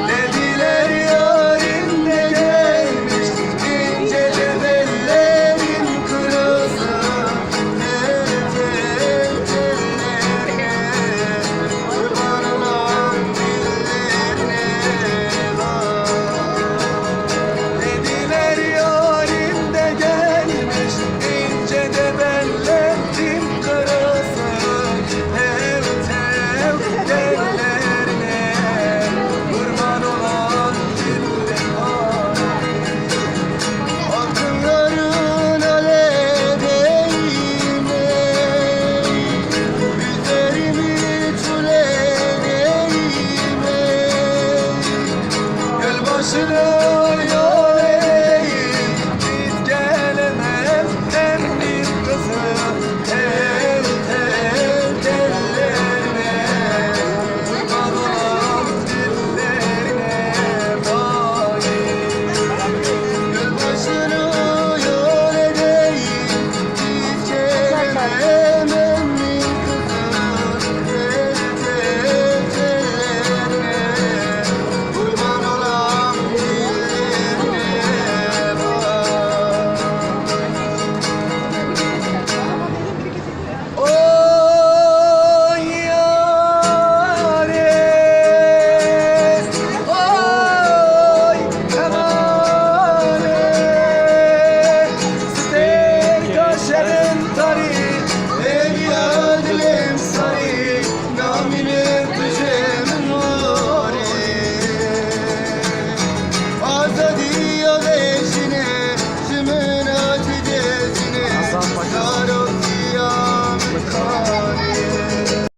Dediler yarim de gelmiş, ince de bellerin kırılsın. Ellerine kurban olan dillerine bak. Dediler yarim de gelmiş, ince de bellerin kırılsın. Tev tev ellerine kurban olan dillerine. Akılların alevine, üzerimi tülerine. Gel başına